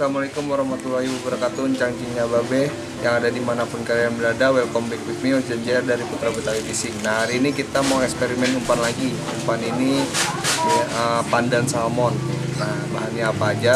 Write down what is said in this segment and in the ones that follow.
Assalamualaikum warahmatullahi wabarakatuh. Cangcingnya Babe yang ada dimanapun kalian berada, welcome back with me Ojan Jaya dari Putra Betawi Fishing. Nah, hari ini kita mau eksperimen umpan lagi. Umpan ini pandan salmon. Nah, bahannya apa aja?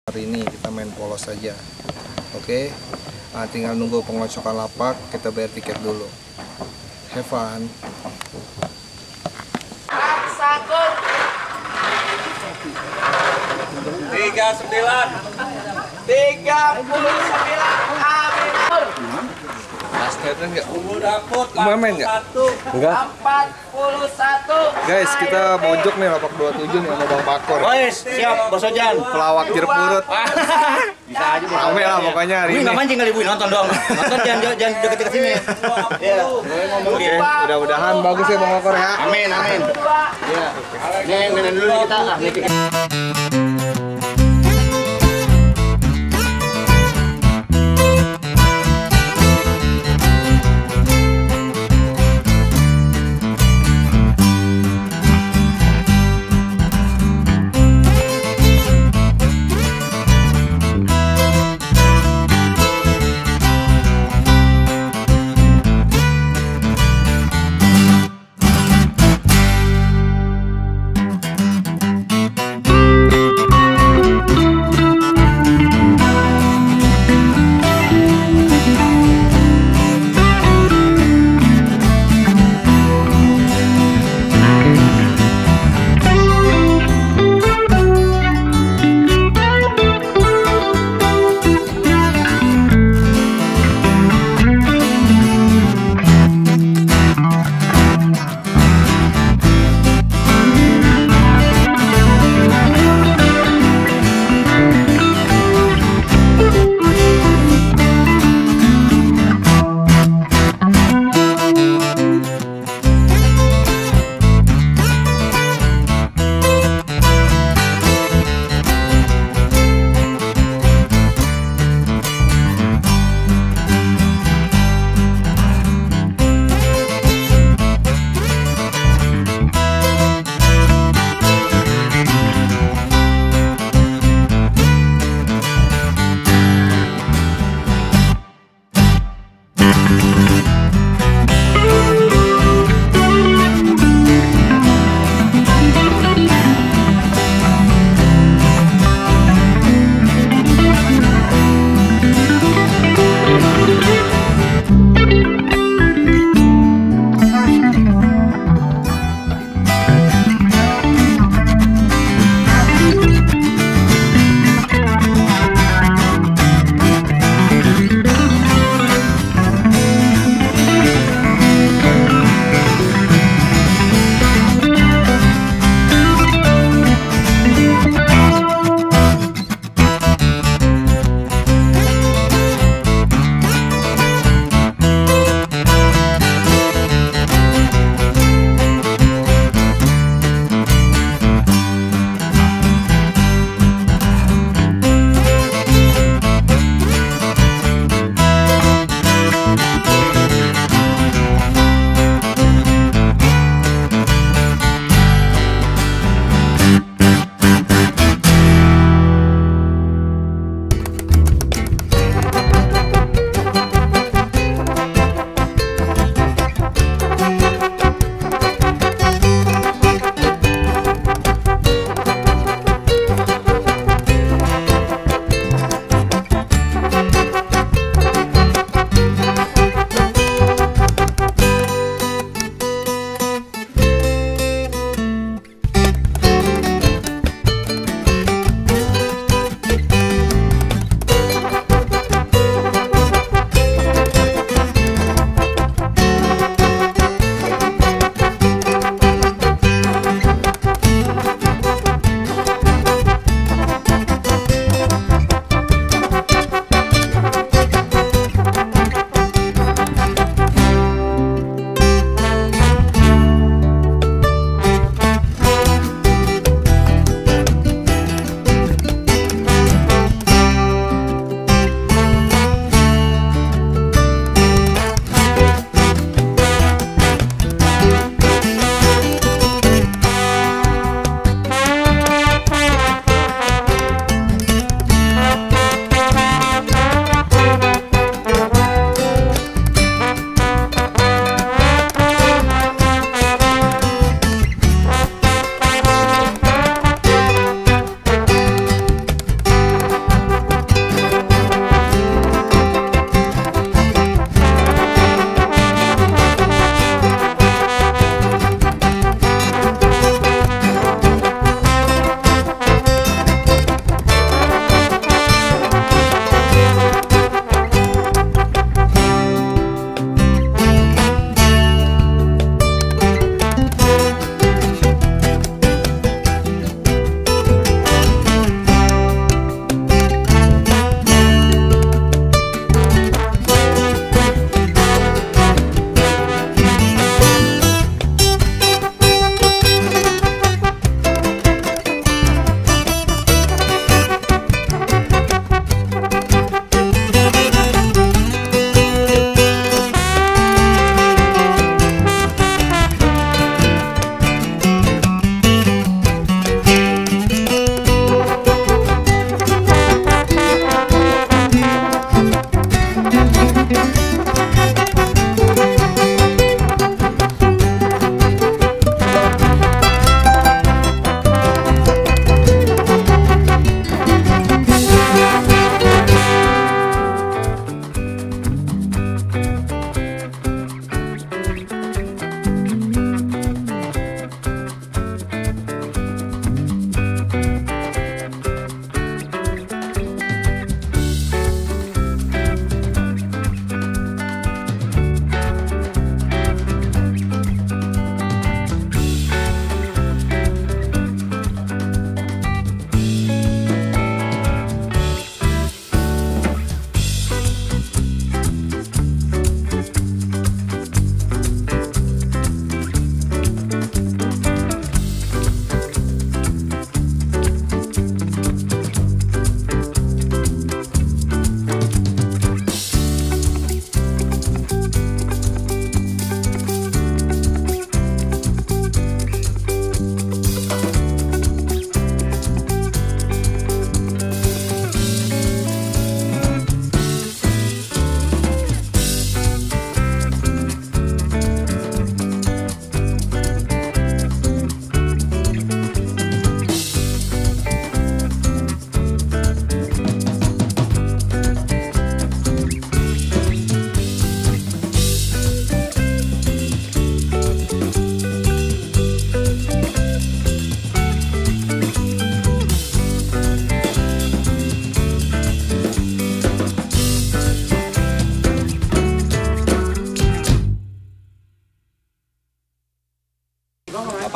Hari ini kita main polos saja. Oke. Nah, tinggal nunggu pengocokan lapak, kita bayar tiket dulu. Have fun. Sakut 39 amin. Basketan nggak? Dapur Mau main nggak? Enggak. 41. Guys, kita mojok nih lapak 27 nih sama Bang Pakor. Wes, siap Bos Ojan. Pelawak jeruk purut. Bisa aja Bos. Rame lah pokoknya hari Wih, ini. nggak mancing kali Bu, nonton dong. Nonton jangan deket-deket sini. Iya, ngomong Oke, dia. mudah-mudahan bagus ya Bang Pakor ya. Amin, amin. Iya. Nih, dulu kita. Nih,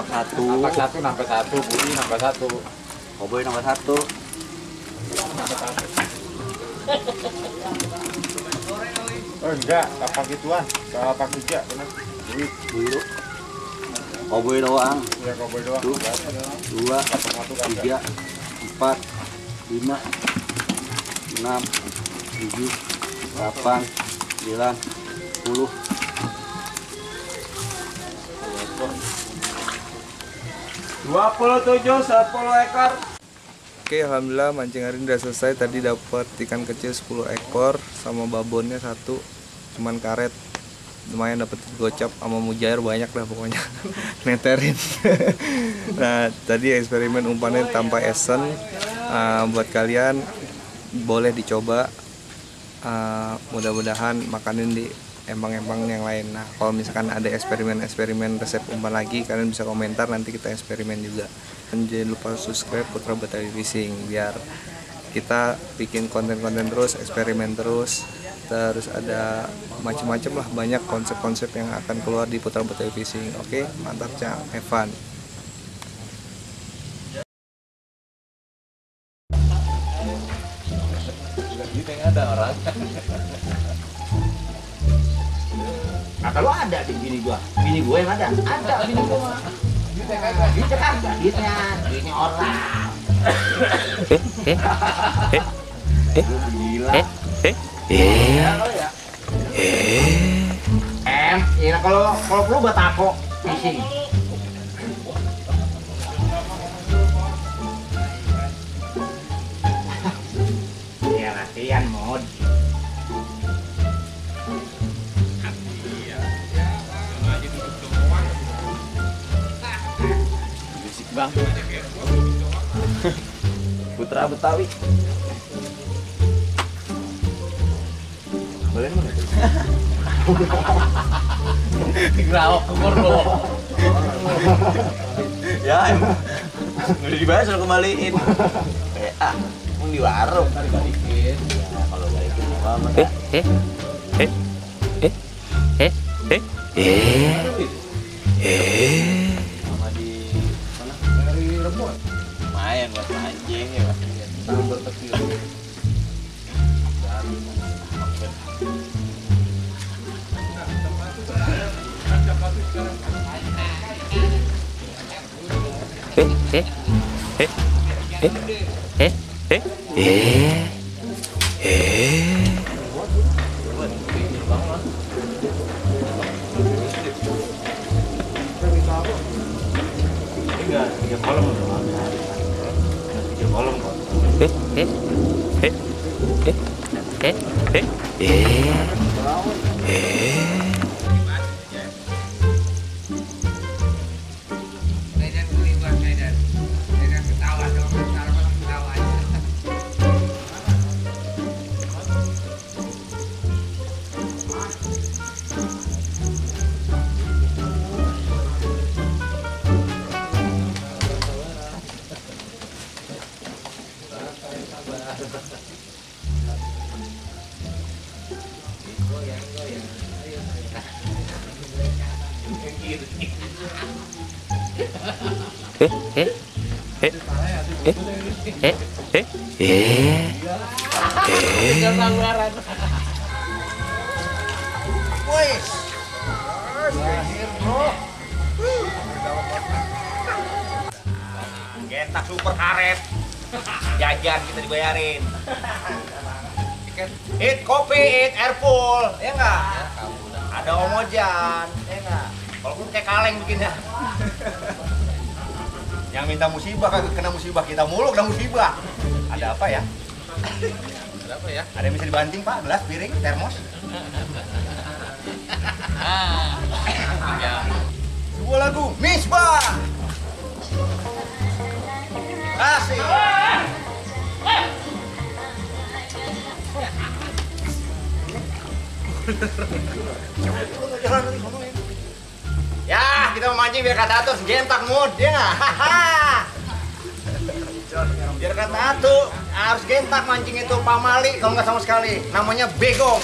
satu. Nambah satu, bunyi nambah satu. Cowboy nambah satu. Oh enggak, apa gituan? Kalau apa kerja, benar. Dulu. Cowboy doang. Ya cowboy doang. 1, 2, 3, 4, 5, 6, 7, 8, 9, 10. 27, 10 ekor. Oke, alhamdulillah mancing hari ini udah selesai. Tadi dapat ikan kecil 10 ekor sama babonnya 1, cuman karet. Lumayan dapat gocap sama mujair banyak lah pokoknya. Neterin. Nah, tadi eksperimen umpannya tanpa esen. Buat kalian boleh dicoba. Mudah-mudahan makanin di empang-empang yang lain. Nah, kalau misalkan ada eksperimen resep umpan lagi, kalian bisa komentar, nanti kita eksperimen juga. Dan jangan lupa subscribe Putra Betawi Fishing biar kita bikin konten-konten terus, eksperimen terus ada macam-macam lah, banyak konsep-konsep yang akan keluar di Putra Betawi Fishing. Oke, mantap Cang, have fun. Ada orang. Nah, kalau ada di bini gua yang ada. Ada bini gua. Duitnya kagak, duitnya orang. Gila. Ya kalau perlu buat aku fishing. Ya latihan mod. Bang. Putra Betawi. Boleh mana? Gerawak kemur lo. Ya, emang udah dibayar suruh kembaliin. Mau di warung tadi balikin. Ya, kalau balikin apa? Sama di mana? Dari Rebon. Lumayan buat mancing ya, Pak. Tambah kecil. Enggak, 3 kolom udah. 3 kolom kok. Gentak super karet. Jajan kita dibayarin. Eat kopi, eat airpool, ya enggak? Ada omojan, ya enggak? Kalau pun kayak kaleng bikinnya. Yang minta musibah kena musibah, kita mulu kena musibah. Ada apa ya? Ada apa ya? Ada yang bisa dibanting, Pak? Gelas, piring, termos? Ya. 2 lagu, Misbah. Kasih. Ya, kita memancing biar kata atur gentak mood, ya nggak? Biar kata atur harus gentak mancing itu pamali kalau nggak sama sekali. Namanya begong.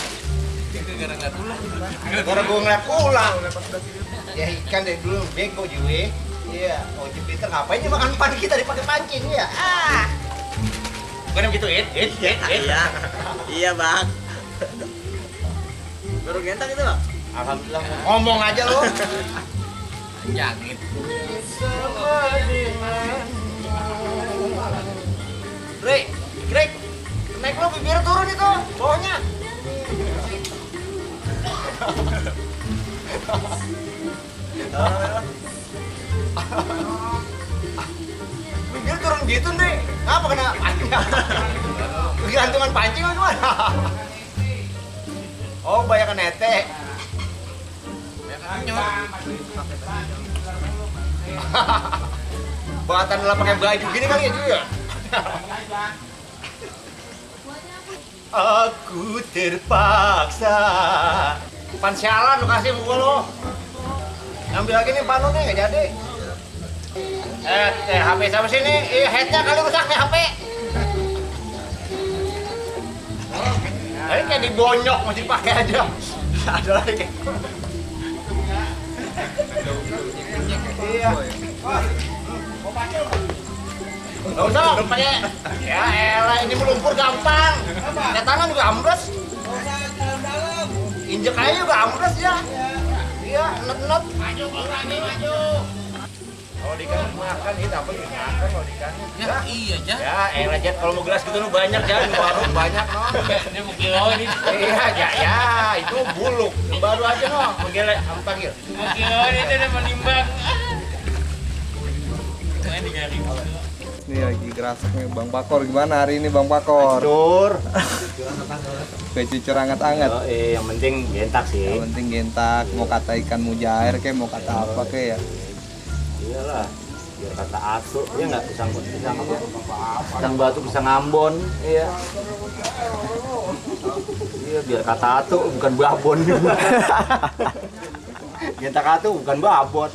Gara gue ngeliat ulang. Ya ikan dari dulu bego juga. Iya, oh Jupiter ngapain dia makan pan kita dipakai pancing ya? Ah. Bukan begitu, Iya. Iya, Bang. Baru gentak itu, Bang. Alhamdulillah. Ngomong aja lo. Jangit. Greg, naik lo bibir turun itu, bawahnya. Bibir turun gitu nih, ngapa kena pancing? Gantungan pancing atau gimana? Oh, banyak nete. Buatan lah pakai baju gini kali ya juga. Aku terpaksa. Pan sialan lu kasih gua lo. Ambil lagi nih pan lu nih nggak jadi. HP sama sini, headnya kali rusak nih HP. Ini kayak dibonyok masih dipakai aja. Ada lagi. Iya. Nggak usah pakai. Ya elah ini melumpur gampang. Pakai tangan juga ambles. Injek aja juga ambles ya. Iya, net-net. Maju. Kalau di kan makan itu apa yang makan kalau di kan? Ya iya Jan. Ya elah Jan, kalau mau gelas gitu lu banyak Jan, di warung banyak no. Ini mau kilo ini. Iya ya, itu buluk. Baru aja no, panggil. Mau kilo ini udah menimbang. Main 3.000. Ini lagi gerasak nih Bang Pakor. Gimana hari ini Bang Pakor? Hancur. Kayak cucur anget-anget. Yang penting gentak sih. Yang penting gentak, mau kata ikan mujair kayak mau kata apa kayak ya. Iyalah, biar kata atu, ya nggak pisang apa? Pisang batu, pisang Ambon, iya. Iya, biar kata atu bukan babon. Gentak atu bukan babon.